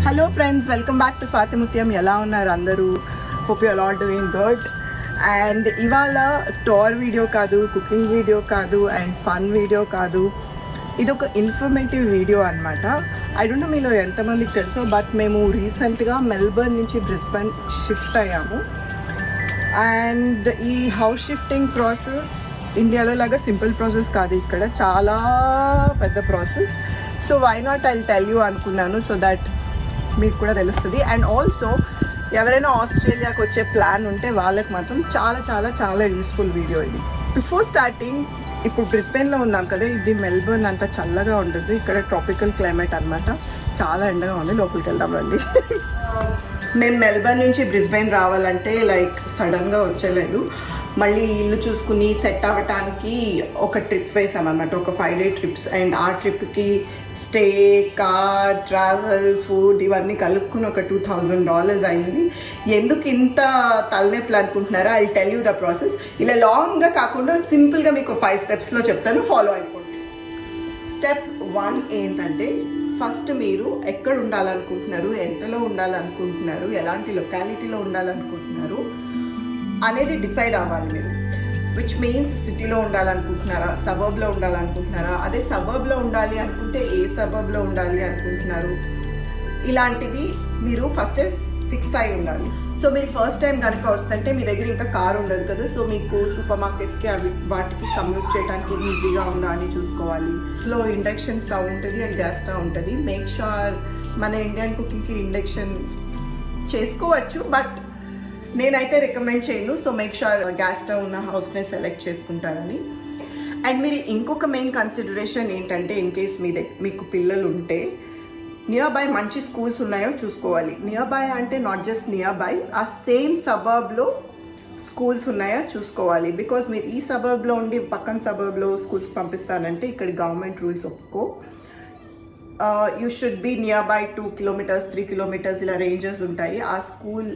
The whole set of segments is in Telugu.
Hello friends, welcome back to Swathi Muthyam. ఎలా ఉన్నారు అందరూ? Hope you are all doing good. And ఇవాళ టూర్ వీడియో కాదు, కుకింగ్ వీడియో కాదు, అండ్ ఫన్ వీడియో కాదు. ఇది ఒక ఇన్ఫర్మేటివ్ వీడియో అనమాట. ఐ డోంట్ నో మీలో ఎంతమందికి తెలుసో, బట్ మేము రీసెంట్గా మెల్బర్న్ నుంచి బ్రిస్బన్ షిఫ్ట్ అయ్యాము. అండ్ ఈ హౌస్ షిఫ్టింగ్ ప్రాసెస్ ఇండియాలో లాగా సింపుల్ ప్రాసెస్ కాదు, ఇక్కడ చాలా పెద్ద process. So why not I tell you అనుకున్నాను, సో దట్ మీకు కూడా తెలుస్తుంది. అండ్ ఆల్సో ఎవరైనా ఆస్ట్రేలియాకి వచ్చే ప్లాన్ ఉంటే వాళ్ళకి మాత్రం చాలా చాలా చాలా యూస్ఫుల్ వీడియో ఇది. బిఫోర్ స్టార్టింగ్, ఇప్పుడు బ్రిస్బెన్లో ఉన్నాం కదా, ఇది మెల్బర్న్ అంతా చల్లగా ఉంటుంది. ఇక్కడ ట్రాపికల్ క్లైమేట్ అనమాట, చాలా ఎండగా ఉంది. లోపలికి వెళ్దాం రండి. మేము మెల్బర్న్ నుంచి బ్రిస్బెన్ రావాలంటే లైక్ సడన్గా వచ్చేలేదు. మళ్ళీ ఇల్లు చూసుకుని సెట్ అవ్వటానికి ఒక ట్రిప్ వేసామన్నమాట, ఒక 5 day ట్రిప్స్. అండ్ ఆ ట్రిప్కి స్టే, కార్, ట్రావెల్, ఫుడ్ ఇవన్నీ కలుపుకుని ఒక $2,000 అయింది. ఎందుకు ఇంత తలనొప్పులు అనుకుంటున్నారా? I tell you the process. ఇలా లాంగ్గా కాకుండా సింపుల్గా మీకు 5 స్టెప్స్లో చెప్తాను, ఫాలో అయిపోండి. స్టెప్ 1 ఏంటంటే, ఫస్ట్ మీరు ఎక్కడ ఉండాలనుకుంటున్నారు, ఎంతలో ఉండాలనుకుంటున్నారు, ఎలాంటి లొకాలిటీలో ఉండాలనుకుంటున్నారు అనేది డిసైడ్ అవ్వాలి మీరు. విచ్ మీన్స్ సిటీలో ఉండాలనుకుంటున్నారా, సబర్బ్లో ఉండాలనుకుంటున్నారా, అదే సబర్బ్లో ఉండాలి అనుకుంటే ఏ సబర్బ్లో ఉండాలి అనుకుంటున్నారు, ఇలాంటివి మీరు ఫస్ట్ ఫిక్స్ అయి ఉండాలి. సో మీరు ఫస్ట్ టైం కనుక వస్తుంటే మీ దగ్గర ఇంకా కార్ ఉండదు కదా, సో మీకు సూపర్ మార్కెట్స్కి వాటికి కమ్యూట్ చేయడానికి ఈజీగా ఉందా అని చూసుకోవాలి. లో ఇండక్షన్ స్టవ్ ఉంటుంది అండ్ గ్యాస్ స్టవ్ ఉంటుంది. మేక్ షూర్, మన ఇండియన్ కుకింగ్కి ఇండక్షన్ చేసుకోవచ్చు, బట్ నేనైతే రికమెండ్ చేయను. So make sure gas stove ఉన్న హౌస్నే సెలెక్ట్ చేసుకుంటారని. అండ్ మీరు ఇంకొక మెయిన్ కన్సిడరేషన్ ఏంటంటే, ఇన్ కేస్ మీకు పిల్లలు ఉంటే నియర్ బై మంచి స్కూల్స్ ఉన్నాయో చూసుకోవాలి. నియర్ బై అంటే నాట్ జస్ట్ నియర్ బై, ఆ సేమ్ సబర్బ్లో స్కూల్స్ ఉన్నాయో చూసుకోవాలి. బికాజ్ మీరు ఈ సబర్బ్లో ఉండి పక్కన సబర్బ్లో స్కూల్స్కి పంపిస్తానంటే ఇక్కడ గవర్నమెంట్ రూల్స్ ఒప్పుకో. You should be near by 2 kilometers 3 kilometers ఇలా రేంజెస్ ఉంటాయి. ఆ స్కూల్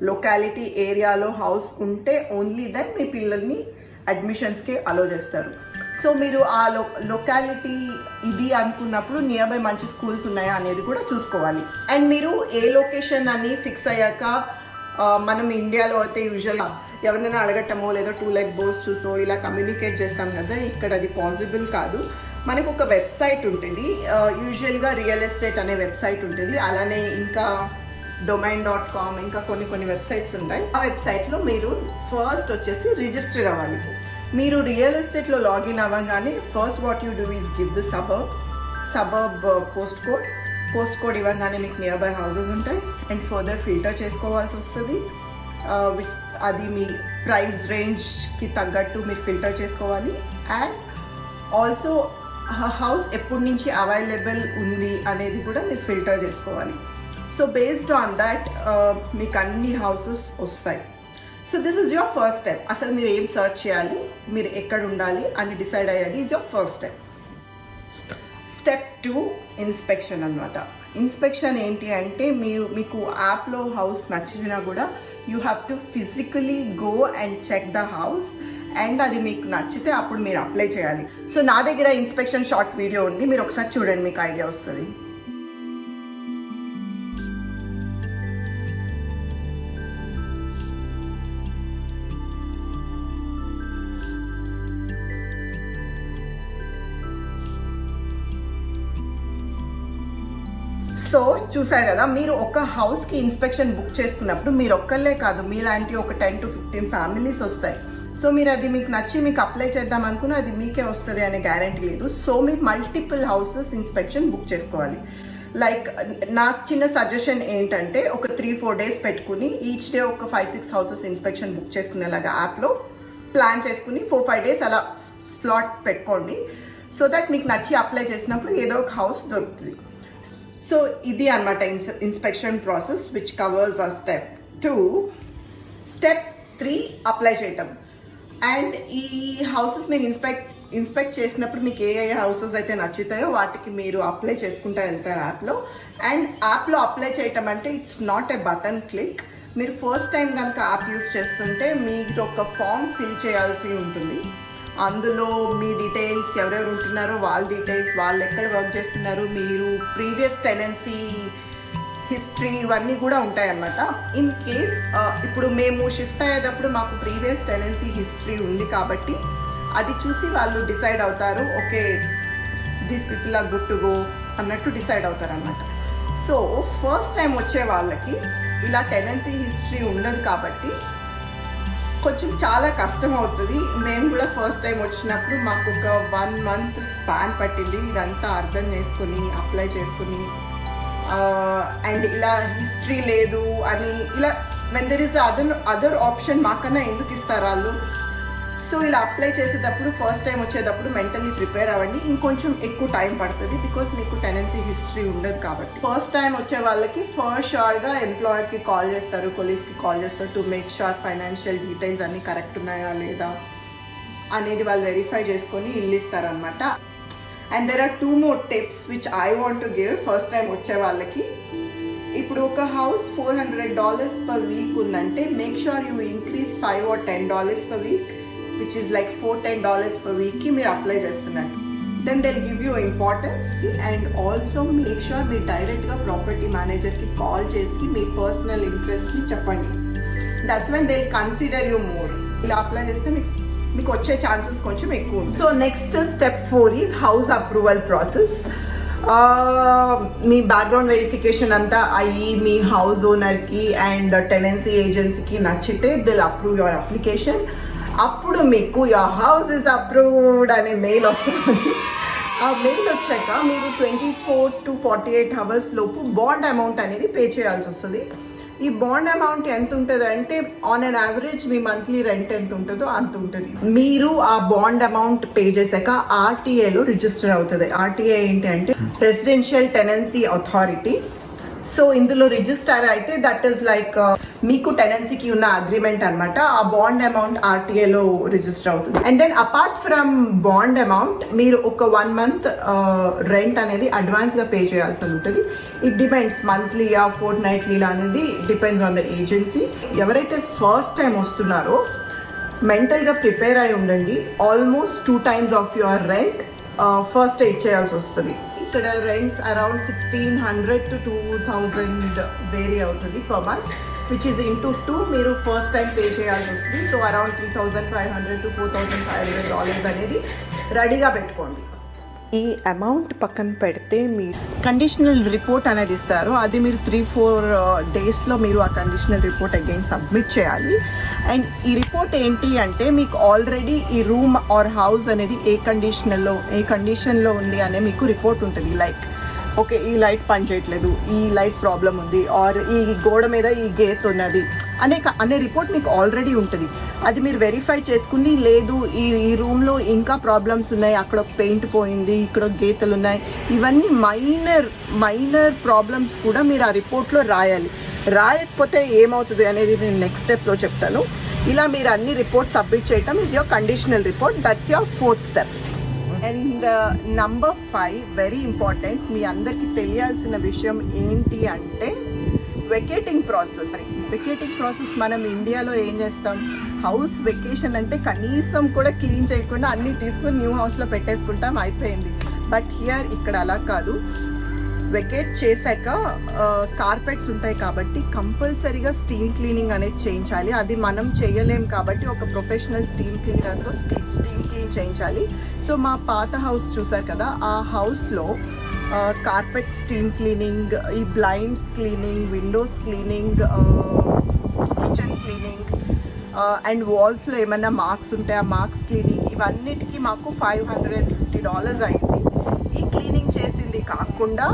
లొకాలిటీ ఏరియాలో హౌస్ ఉంటే ఓన్లీ దెన్ మీ పిల్లల్ని అడ్మిషన్స్కి అలో చేస్తారు. సో మీరు ఆ లొకాలిటీ ఇది అనుకున్నప్పుడు నియర్ బై మంచి స్కూల్స్ ఉన్నాయా అనేది కూడా చూసుకోవాలి. అండ్ మీరు ఏ లొకేషన్ అని ఫిక్స్ అయ్యాక, మనం ఇండియాలో అయితే యూజువల్గా ఎవరినైనా అడగటమో లేదా టూలెట్ బోర్డ్స్ చూసో ఇలా కమ్యూనికేట్ చేస్తాం కదా, ఇక్కడ అది పాసిబుల్ కాదు. మనకు ఒక వెబ్సైట్ ఉంటుంది, యూజువల్గా రియల్ ఎస్టేట్ అనే వెబ్సైట్ ఉంటుంది. అలానే ఇంకా domain.com ఇంకా కొన్ని వెబ్సైట్స్ ఉంటాయి. ఆ వెబ్సైట్లో మీరు ఫస్ట్ వచ్చేసి రిజిస్టర్ అవ్వాలి. మీరు రియల్ ఎస్టేట్లో లాగిన్ అవ్వగానే first what you do is give the suburb post code ఇవ్వగానే మీకు నియర్ బై హౌసెస్ ఉంటాయి. అండ్ ఫర్దర్ ఫిల్టర్ చేసుకోవాల్సి వస్తుంది. అది మీ ప్రైస్ రేంజ్కి తగ్గట్టు మీరు ఫిల్టర్ చేసుకోవాలి. అండ్ ఆల్సో హౌస్ ఎప్పటి నుంచి అవైలబుల్ ఉంది అనేది కూడా మీరు ఫిల్టర్ చేసుకోవాలి. సో బేస్డ్ ఆన్ దాట్ మీకు అన్ని హౌసెస్ వస్తాయి. So this is your first step. అసలు మీరు ఏం సర్చ్ చేయాలి, మీరు ఎక్కడ ఉండాలి అని డిసైడ్ అయ్యాలి, is your first step. Step 2 inspection అనమాట. ఇన్స్పెక్షన్ ఏంటి అంటే, మీకు యాప్లో హౌస్ నచ్చినా కూడా you have to physically go and check the house. And అది మీకు నచ్చితే అప్పుడు మీరు అప్లై చేయాలి. సో నా దగ్గర ఇన్స్పెక్షన్ షార్ట్ వీడియో ఉంది, మీరు ఒకసారి చూడండి, మీకు ఐడియా వస్తుంది. సో చూసారు కదా, మీరు ఒక హౌస్కి ఇన్స్పెక్షన్ బుక్ చేసుకున్నప్పుడు మీరు ఒక్కళ్ళే కాదు, మీలాంటి ఒక 10 to 15 ఫ్యామిలీస్ వస్తాయి. సో మీరు అది మీకు నచ్చి మీకు అప్లై చేద్దాం అనుకున్నా అది మీకే వస్తుంది అనే గ్యారంటీ లేదు. సో మీరు మల్టిపుల్ హౌసెస్ ఇన్స్పెక్షన్ బుక్ చేసుకోవాలి. లైక్ నా చిన్న సజెషన్ ఏంటంటే, ఒక 3-4 days పెట్టుకుని ఈచ్ డే ఒక 5-6 హౌసెస్ ఇన్స్పెక్షన్ బుక్ చేసుకునేలాగా యాప్లో ప్లాన్ చేసుకుని 4-5 days అలా స్లాట్ పెట్టుకోండి. సో దట్ మీకు నచ్చి అప్లై చేసినప్పుడు ఏదో ఒక హౌస్ దొరుకుతుంది. సో ఇది అనమాట ఇన్స్పెక్షన్ ప్రాసెస్, విచ్ కవర్స్ ఆ స్టెప్ 2. స్టెప్ 3 అప్లై చేయటం. అండ్ ఈ హౌసెస్ మీరు ఇన్స్పెక్ట్ చేసినప్పుడు మీకు ఏ హౌసెస్ అయితే నచ్చుతాయో వాటికి మీరు అప్లై చేసుకుంటూ వెళ్తారు యాప్లో. అండ్ యాప్లో అప్లై చేయటం అంటే it's not a button click. మీరు ఫస్ట్ టైం కనుక యాప్ యూస్ చేస్తుంటే మీకు ఒక ఫామ్ ఫిల్ చేయాల్సి ఉంటుంది. అందులో మీ డీటెయిల్స్, ఎవరెవరు ఉంటున్నారో వాళ్ళ డీటెయిల్స్, వాళ్ళు ఎక్కడ వర్క్ చేస్తున్నారు, మీరు ప్రీవియస్ టెనెన్సీ హిస్టరీ ఇవన్నీ కూడా ఉంటాయన్నమాట. ఇన్ కేస్ ఇప్పుడు మేము షిఫ్ట్ అయ్యేటప్పుడు మాకు ప్రీవియస్ టెనెన్సీ హిస్టరీ ఉంది కాబట్టి అది చూసి వాళ్ళు డిసైడ్ అవుతారు, okay these people are good to go అన్నట్టు డిసైడ్ అవుతారు అన్నమాట. సో ఫస్ట్ టైం వచ్చే వాళ్ళకి ఇలా టెనెన్సీ హిస్టరీ ఉండదు కాబట్టి కొంచెం చాలా కష్టం అవుతుంది. మేము కూడా ఫస్ట్ టైం వచ్చినప్పుడు మాకు ఒక 1 month స్పాన్ పట్టింది ఇదంతా అర్థం చేసుకుని అప్లై చేసుకుని. అండ్ ఇలా హిస్టరీ లేదు అని ఇలా when there is other option మాకన్నా ఎందుకు ఇస్తారు వాళ్ళు. సో ఇలా అప్లై చేసేటప్పుడు ఫస్ట్ టైం వచ్చేటప్పుడు మెంటల్లీ ప్రిపేర్ అవ్వండి. ఇంకొంచెం ఎక్కువ టైం పడుతుంది బికాస్ మీకు టెనెన్సీ హిస్టరీ ఉండదు కాబట్టి. ఫస్ట్ టైం వచ్చే వాళ్ళకి ఫస్ట్ షూర్గా ఎంప్లాయర్కి కాల్ చేస్తారు, కొలీగ్స్కి కాల్ చేస్తారు to make sure financial details అన్నీ కరెక్ట్ ఉన్నాయా లేదా అనేది వాళ్ళు వెరిఫై చేసుకొని ఇల్లు ఇస్తారనమాట. And there are 2 more tips which I want to give first time వచ్చే వాళ్ళకి. ఇప్పుడు ఒక హౌస్ $400 per week ఉందంటే make sure you increase $5 or $10 per week, which is like $4-10 per week కి మీరు అప్లై చేస్తున్నారు. Then they give you importance. And also make sure మీరు డైరెక్ట్గా ప్రాపర్టీ మేనేజర్కి కాల్ చేసి మీ పర్సనల్ ఇంట్రెస్ట్ని చెప్పండి. That's when they consider you more. ఇలా అప్లై చేస్తే మీకు వచ్చే ఛాన్సెస్ కొంచెం ఎక్కువ ఉంది. So next step 4 is house approval process. Me background verification అంతా అయ్యి మీ హౌస్ ఓనర్కి అండ్ టెనెన్సీ ఏజెన్సీకి నచ్చితే దిల్ అప్రూవ్ యువర్ అప్లికేషన్. అప్పుడు మీకు యువర్ హౌస్ ఇస్ అప్రూవ్డ్ అనే మెయిల్ వస్తుంది. ఆ మెయిల్ వచ్చాక మీరు 24 to 48 hours లోపు బాండ్ అమౌంట్ అనేది పే చేయాల్సి వస్తుంది. ఈ బాండ్ అమౌంట్ ఎంత ఉంటుంది అంటే on an average me monthly rent ఎంత ఉంటుందో అంత ఉంటుంది. మీరు ఆ బాండ్ అమౌంట్ పే చేశాక ఆర్టీఏలో రిజిస్టర్ అవుతుంది. ఆర్టీఏ ఏంటి అంటే రెసిడెన్షియల్ టెనెన్సీ అథారిటీ. సో ఇందులో రిజిస్టర్ అయితే దట్ ఈస్ లైక్ మీకు టెనెన్సీకి ఉన్న అగ్రిమెంట్ అనమాట. ఆ బాండ్ అమౌంట్ ఆర్టీఏలో రిజిస్టర్ అవుతుంది. And then apart from bond amount మీరు ఒక 1 month రెంట్ అనేది అడ్వాన్స్గా పే చేయాల్సి ఉంటుంది. ఇట్ డిపెండ్స్ మంత్లీయా ఫోర్ట్నైట్లీలా అనేది డిపెండ్స్ ఆన్ ద ఏజెన్సీ. ఎవరైతే ఫస్ట్ టైం వస్తున్నారో మెంటల్గా ప్రిపేర్ అయి ఉండండి. Almost 2 times of your rent first ఇచ్చేయాల్సి వస్తుంది. ఇక్కడ రెంట్స్ అరౌండ్ 1600 to 2000 వేరీ అవుతుంది per month, which is into 2 మీరు ఫస్ట్ టైం పే చేయాల్సి వస్తుంది. సో అరౌండ్ $3,500 to $4,500 అనేది రెడీగా పెట్టుకోండి. ఈ అమౌంట్ పక్కన పెడితే మీరు కండిషనల్ రిపోర్ట్ అనేది ఇస్తారు. అది మీరు 3-4 daysలో మీరు ఆ కండిషనల్ రిపోర్ట్ అగైన్ సబ్మిట్ చేయాలి. అండ్ ఈ రిపోర్ట్ ఏంటి అంటే మీకు ఆల్రెడీ ఈ రూమ్ ఆర్ హౌస్ అనేది ఏ కండిషన్లో ఉంది అనే మీకు రిపోర్ట్ ఉంటుంది. లైక్ ఓకే ఈ లైట్ పనిచేయట్లేదు, ఈ లైట్ ప్రాబ్లం ఉంది, ఆర్ ఈ గోడ మీద ఈ గేట్ ఉన్నది అనే రిపోర్ట్ మీకు ఆల్రెడీ ఉంటుంది. అది మీరు వెరిఫై చేసుకుని లేదు ఈ రూమ్లో ఇంకా ప్రాబ్లమ్స్ ఉన్నాయి, అక్కడ ఒక పెయింట్ పోయింది, ఇక్కడ గీతలు ఉన్నాయి, ఇవన్నీ మైనర్ ప్రాబ్లమ్స్ కూడా మీరు ఆ రిపోర్ట్లో రాయాలి. రాయకపోతే ఏమవుతుంది అనేది నేను నెక్స్ట్ స్టెప్లో చెప్తాను. ఇలా మీరు అన్ని రిపోర్ట్ సబ్మిట్ చేయటం is your conditional report. That's your 4th step. And number 5 very important. మీ అందరికీ తెలియాల్సిన విషయం ఏంటి అంటే వెకేటింగ్ ప్రాసెస్. మనం ఇండియాలో ఏం చేస్తాం, హౌస్ వెకేషన్ అంటే కనీసం కూడా క్లీన్ చేయకుండా అన్నీ తీసుకుని న్యూ హౌస్లో పెట్టేసుకుంటాం, అయిపోయింది. బట్ హియర్ ఇక్కడ అలా కాదు. వెకేట్ చేశాక కార్పెట్స్ ఉంటాయి కాబట్టి కంపల్సరీగా స్టీమ్ క్లీనింగ్ అనేది చేయించాలి. అది మనం చేయలేం కాబట్టి ఒక ప్రొఫెషనల్ స్టీమ్ క్లీనర్తో స్టీమ్ క్లీన్ చేయించాలి. సో మా పాత హౌస్ చూసారు కదా, ఆ హౌస్లో కార్పెట్ స్టీమ్ క్లీనింగ్, ఈ blinds cleaning, windows cleaning, kitchen cleaning and వాల్స్లో ఏమైనా మార్క్స్ ఉంటే ఆ మార్క్స్ క్లీనింగ్, ఇవన్నిటికీ మాకు $550 అయింది. ఈ క్లీనింగ్ చేసింది కాకుండా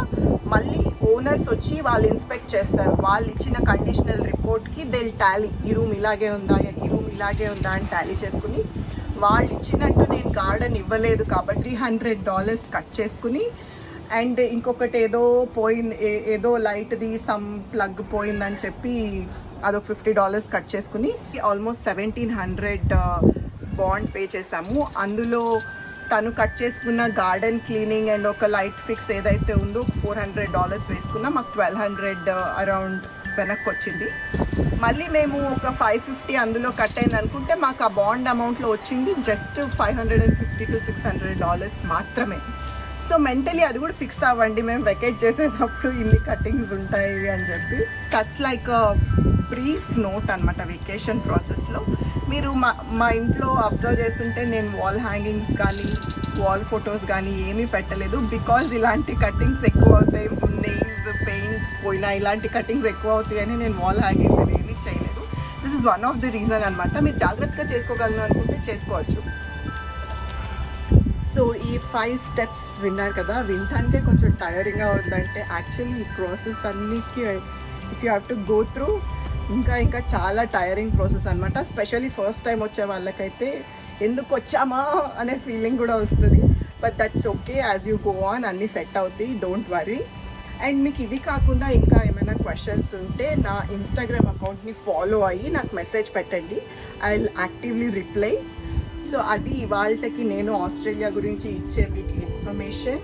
మళ్ళీ ఓనర్స్ వచ్చి వాళ్ళు ఇన్స్పెక్ట్ చేస్తారు. వాళ్ళు ఇచ్చిన కండిషనల్ రిపోర్ట్కి దిల్ టాలీ, ఈ రూమ్ ఇలాగే ఉందా, ఈ రూమ్ ఇలాగే ఉందా అని టాలీ చేసుకుని వాళ్ళు ఇచ్చినట్టు నేను గార్డెన్ ఇవ్వలేదు కాబట్టి $300 కట్ చేసుకుని, అండ్ ఇంకొకటి ఏదో లైట్ది సమ్ ప్లగ్ పోయిందని చెప్పి అదొక $50 కట్ చేసుకుని ఆల్మోస్ట్ $1,700 బాండ్ పే చేసాము. అందులో తను కట్ చేసుకున్న గార్డెన్ క్లీనింగ్ అండ్ ఒక లైట్ ఫిక్స్ ఏదైతే ఉందో $400 వేసుకున్నా మాకు $1,200 అరౌండ్ వెనక్కి వచ్చింది. మళ్ళీ మేము ఒక $550 అందులో కట్ అయింది అనుకుంటే మాకు ఆ బాండ్ అమౌంట్లో వచ్చింది జస్ట్ $550 to $600 మాత్రమే. సో మెంటలీ అది కూడా ఫిక్స్ అవ్వండి, మేము వెకేట్ చేసేటప్పుడు ఇన్ని కటింగ్స్ ఉంటాయి అని చెప్పి. కట్స్ లైక్ బ్రీఫ్ నోట్ అనమాట వెకేషన్ ప్రాసెస్లో. మీరు మా ఇంట్లో అబ్జర్వ్ చేస్తుంటే నేను వాల్ హ్యాంగింగ్స్ కానీ వాల్ ఫొటోస్ కానీ ఏమీ పెట్టలేదు, బికాజ్ ఇలాంటి కటింగ్స్ ఎక్కువ అవుతాయి, నెయిల్స్ పెయింట్స్ పోయినా ఇలాంటి కటింగ్స్ ఎక్కువ అవుతాయి అని నేను వాల్ హ్యాంగింగ్స్ ఏమీ చేయలేదు. This is one of the reason అనమాట. మీరు జాగ్రత్తగా చేసుకోగలను అనుకుంటే చేసుకోవచ్చు. సో ఈ 5 స్టెప్స్ విన్నారు కదా, వినటానికే కొంచెం టైరింగ్గా ఉందంటే యాక్చువల్లీ ఈ ప్రాసెస్ అన్నిటికీ if you have to go through ఇంకా చాలా టైరింగ్ ప్రాసెస్ అనమాట. స్పెషల్లీ ఫస్ట్ టైం వచ్చే వాళ్ళకైతే ఎందుకు వచ్చామా అనే ఫీలింగ్ కూడా వస్తుంది. But that's okay, as you go on అన్నీ సెట్ అవుతాయి, డోంట్ వరీ. అండ్ మీకు ఇవి కాకుండా ఇంకా ఏమైనా క్వశ్చన్స్ ఉంటే నా ఇన్స్టాగ్రామ్ అకౌంట్ని ఫాలో అయ్యి నాకు మెసేజ్ పెట్టండి, I will actively reply. So అది ఇవాళకి నేను ఆస్ట్రేలియా గురించి ఇచ్చే మీకు ఇన్ఫర్మేషన్.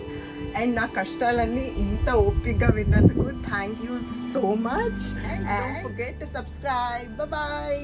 అండ్ నా కష్టాలన్నీ ఇంత ఓపికగా విన్నందుకు thank you so much. And don't forget to subscribe. Bye.